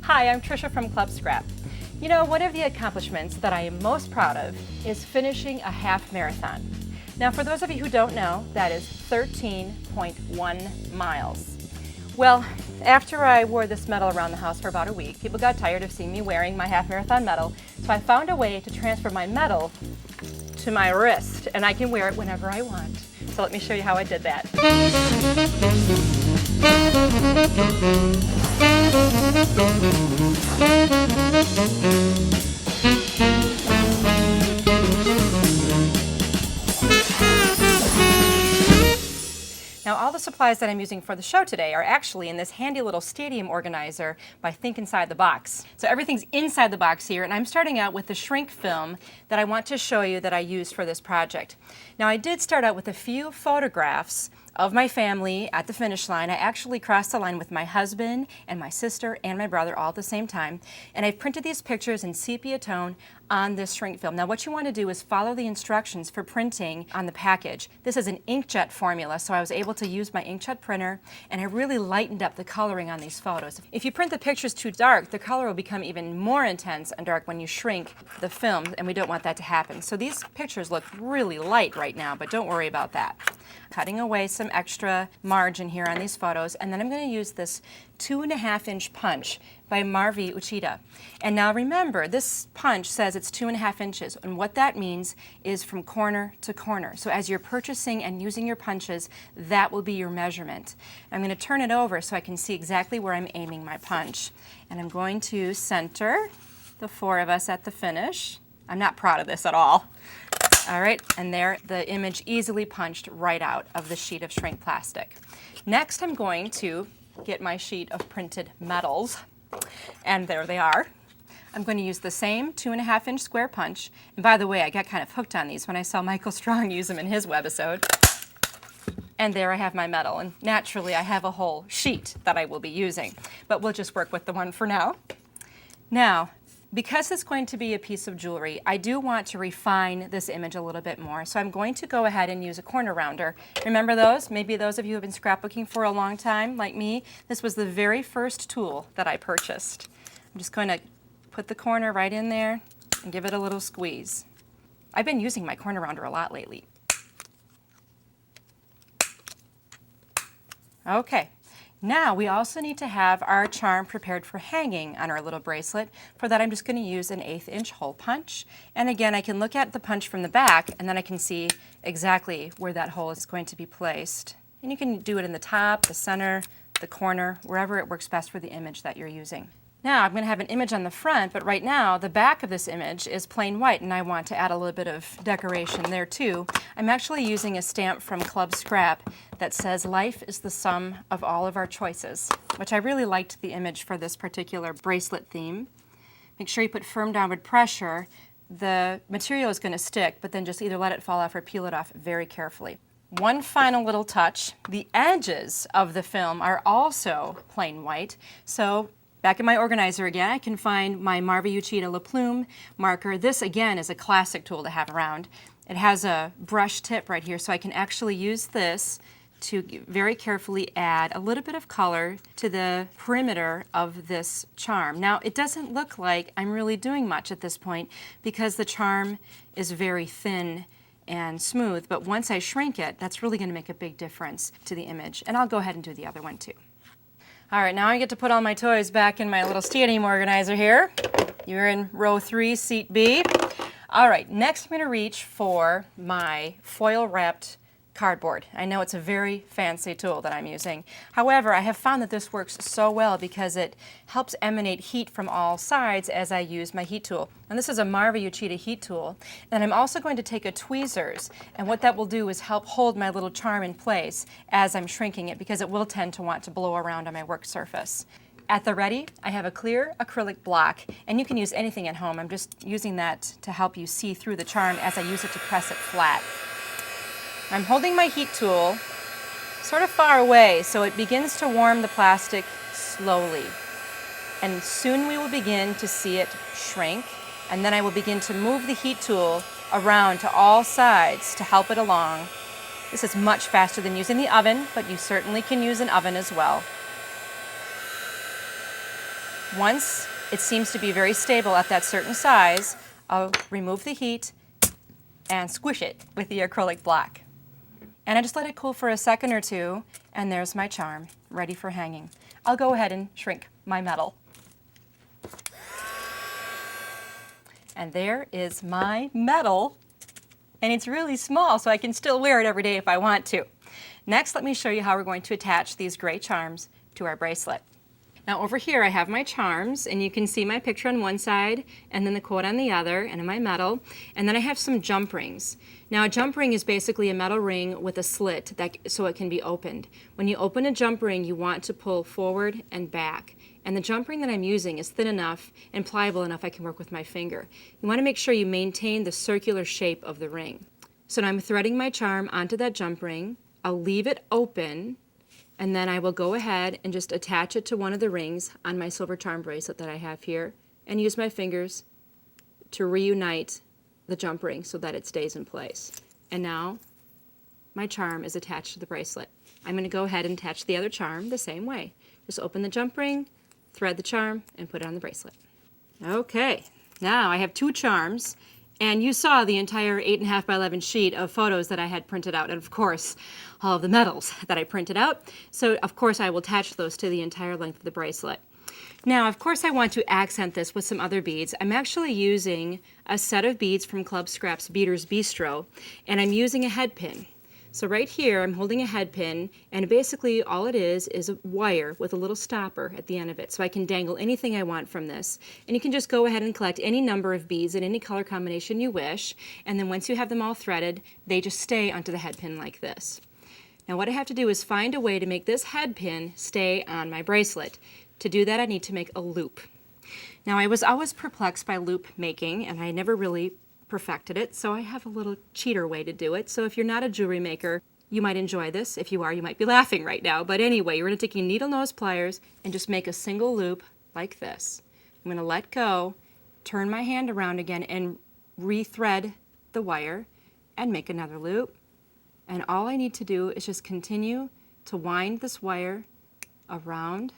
Hi, I'm Tricia from Club Scrap. You know, one of the accomplishments that I am most proud of is finishing a half marathon. Now, for those of you who don't know, that is 13.1 miles. Well, after I wore this medal around the house for about a week, people got tired of seeing me wearing my half marathon medal, so I found a way to transfer my medal to my wrist, and I can wear it whenever I want. So let me show you how I did that. Now, all the supplies that I'm using for the show today are actually in this handy little stadium organizer by Think Inside the Box. So everything's inside the box here, and I'm starting out with the shrink film that I want to show you that I used for this project. Now, I did start out with a few photographs of my family at the finish line. I actually crossed the line with my husband and my sister and my brother all at the same time. And I've printed these pictures in sepia tone on this shrink film. Now what you want to do is follow the instructions for printing on the package. This is an inkjet formula, so I was able to use my inkjet printer, and I really lightened up the coloring on these photos. If you print the pictures too dark, the color will become even more intense and dark when you shrink the film, and we don't want that to happen. So these pictures look really light right now, but don't worry about that. Cutting away some extra margin here on these photos, and then I'm going to use this 2.5-inch punch by Marvy Uchida. And now remember, this punch says it's 2.5 inches, and what that means is from corner to corner. So as you're purchasing and using your punches, that will be your measurement. I'm going to turn it over so I can see exactly where I'm aiming my punch. And I'm going to center the four of us at the finish. I'm not proud of this at all. All right, and there, the image easily punched right out of the sheet of shrink plastic. Next, I'm going to get my sheet of printed metals, and there they are. I'm going to use the same 2.5-inch square punch, and by the way, I got kind of hooked on these when I saw Michael Strong use them in his webisode. And there I have my metal, and naturally I have a whole sheet that I will be using, but we'll just work with the one for now. Now, because it's going to be a piece of jewelry, I do want to refine this image a little bit more, so I'm going to go ahead and use a corner rounder. Remember those? Maybe those of you who have been scrapbooking for a long time, like me. This was the very first tool that I purchased. I'm just going to put the corner right in there and give it a little squeeze. I've been using my corner rounder a lot lately. Okay. Now we also need to have our charm prepared for hanging on our little bracelet. For that I'm just going to use an 1/8-inch hole punch. And again, I can look at the punch from the back, and then I can see exactly where that hole is going to be placed. And you can do it in the top, the center, the corner, wherever it works best for the image that you're using. Now I'm going to have an image on the front, but right now the back of this image is plain white, and I want to add a little bit of decoration there too. I'm actually using a stamp from Club Scrap that says life is the sum of all of our choices, which I really liked the image for this particular bracelet theme. Make sure you put firm downward pressure. The material is going to stick, but then just either let it fall off or peel it off very carefully. One final little touch, the edges of the film are also plain white, so back in my organizer again, I can find my Marvy Uchida LePlume marker. This again is a classic tool to have around. It has a brush tip right here, so I can actually use this to very carefully add a little bit of color to the perimeter of this charm. Now, it doesn't look like I'm really doing much at this point because the charm is very thin and smooth, but once I shrink it, that's really going to make a big difference to the image. And I'll go ahead and do the other one too. All right, now I get to put all my toys back in my little stadium organizer here. You're in row 3, seat B. All right, next I'm going to reach for my foil-wrapped cardboard. I know it's a very fancy tool that I'm using. However, I have found that this works so well because it helps emanate heat from all sides as I use my heat tool. And this is a Marvy Uchida heat tool. And I'm also going to take a tweezers, and what that will do is help hold my little charm in place as I'm shrinking it, because it will tend to want to blow around on my work surface. At the ready, I have a clear acrylic block, and you can use anything at home. I'm just using that to help you see through the charm as I use it to press it flat. I'm holding my heat tool sort of far away so it begins to warm the plastic slowly. And soon we will begin to see it shrink, and then I will begin to move the heat tool around to all sides to help it along. This is much faster than using the oven, but you certainly can use an oven as well. Once it seems to be very stable at that certain size, I'll remove the heat and squish it with the acrylic block. And I just let it cool for a second or two, and there's my charm, ready for hanging. I'll go ahead and shrink my metal. And there is my metal, and it's really small, so I can still wear it every day if I want to. Next, let me show you how we're going to attach these gray charms to our bracelet. Now over here I have my charms, and you can see my picture on one side and then the quote on the other, and my metal, and then I have some jump rings. Now a jump ring is basically a metal ring with a slit so it can be opened. When you open a jump ring, you want to pull forward and back, and the jump ring that I'm using is thin enough and pliable enough I can work with my finger. You want to make sure you maintain the circular shape of the ring. So now I'm threading my charm onto that jump ring. I'll leave it open, and then I will go ahead and just attach it to one of the rings on my silver charm bracelet that I have here, and use my fingers to reunite the jump ring so that it stays in place. And now my charm is attached to the bracelet. I'm going to go ahead and attach the other charm the same way. Just open the jump ring, thread the charm, and put it on the bracelet. Okay, now I have two charms, and you saw the entire 8.5 by 11 sheet of photos that I had printed out, and of course, all of the medals that I printed out. So of course I will attach those to the entire length of the bracelet. Now, of course, I want to accent this with some other beads. I'm actually using a set of beads from Club Scrap's Beater's Bistro, and I'm using a head pin. So right here, I'm holding a head pin, and basically all it is a wire with a little stopper at the end of it, so I can dangle anything I want from this. And you can just go ahead and collect any number of beads in any color combination you wish, and then once you have them all threaded, they just stay onto the head pin like this. Now what I have to do is find a way to make this head pin stay on my bracelet. To do that, I need to make a loop. Now I was always perplexed by loop making, and I never really perfected it, so I have a little cheater way to do it. So if you're not a jewelry maker, you might enjoy this. If you are, you might be laughing right now. But anyway, you're going to take your needle nose pliers and just make a single loop like this. I'm going to let go, turn my hand around again, and rethread the wire and make another loop. And all I need to do is just continue to wind this wire around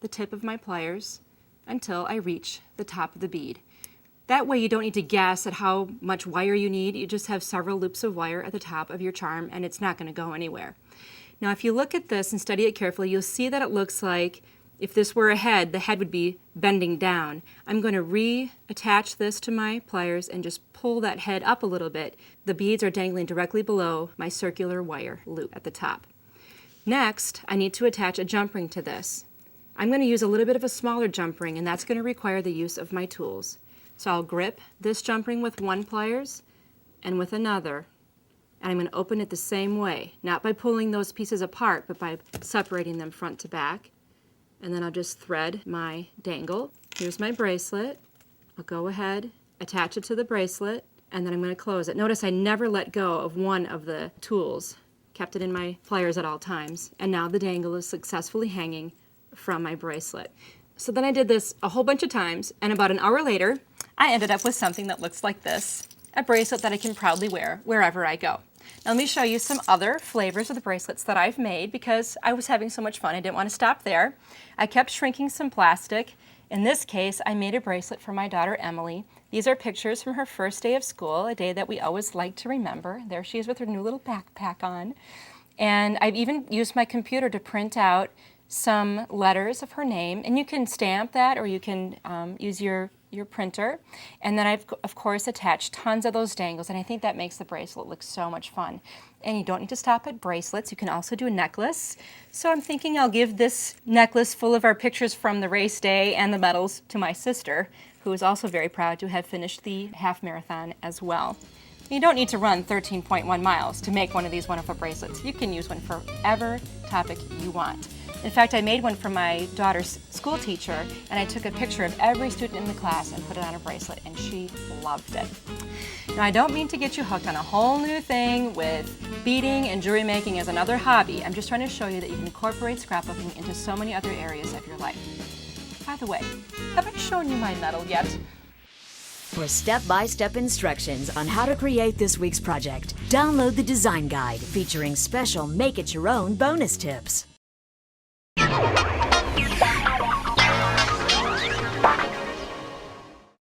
the tip of my pliers until I reach the top of the bead. That way you don't need to guess at how much wire you need. You just have several loops of wire at the top of your charm, and it's not going to go anywhere. Now if you look at this and study it carefully, you'll see that it looks like if this were a head, the head would be bending down. I'm going to reattach this to my pliers and just pull that head up a little bit. The beads are dangling directly below my circular wire loop at the top. Next, I need to attach a jump ring to this. I'm going to use a little bit of a smaller jump ring, and that's going to require the use of my tools. So I'll grip this jump ring with one pliers and with another, and I'm going to open it the same way, not by pulling those pieces apart, but by separating them front to back. And then I'll just thread my dangle. Here's my bracelet. I'll go ahead, attach it to the bracelet, and then I'm going to close it. Notice I never let go of one of the tools, kept it in my pliers at all times, and now the dangle is successfully hanging from my bracelet. So then I did this a whole bunch of times, and about an hour later, I ended up with something that looks like this, a bracelet that I can proudly wear wherever I go. Now let me show you some other flavors of the bracelets that I've made because I was having so much fun. I didn't want to stop there. I kept shrinking some plastic. In this case, I made a bracelet for my daughter Emily. These are pictures from her first day of school, a day that we always like to remember. There she is with her new little backpack on. And I've even used my computer to print out some letters of her name, and you can stamp that or you can use your printer. And then I've of course attached tons of those dangles, and I think that makes the bracelet look so much fun. And you don't need to stop at bracelets, you can also do a necklace. So I'm thinking I'll give this necklace full of our pictures from the race day and the medals to my sister, who is also very proud to have finished the half marathon as well. You don't need to run 13.1 miles to make one of these wonderful bracelets. You can use one for whatever topic you want. In fact, I made one for my daughter's school teacher, and I took a picture of every student in the class and put it on a bracelet, and she loved it. Now, I don't mean to get you hooked on a whole new thing with beading and jewelry making as another hobby. I'm just trying to show you that you can incorporate scrapbooking into so many other areas of your life. By the way, have I shown you my medal yet? For step-by-step instructions on how to create this week's project, download the design guide featuring special make-it-your-own bonus tips.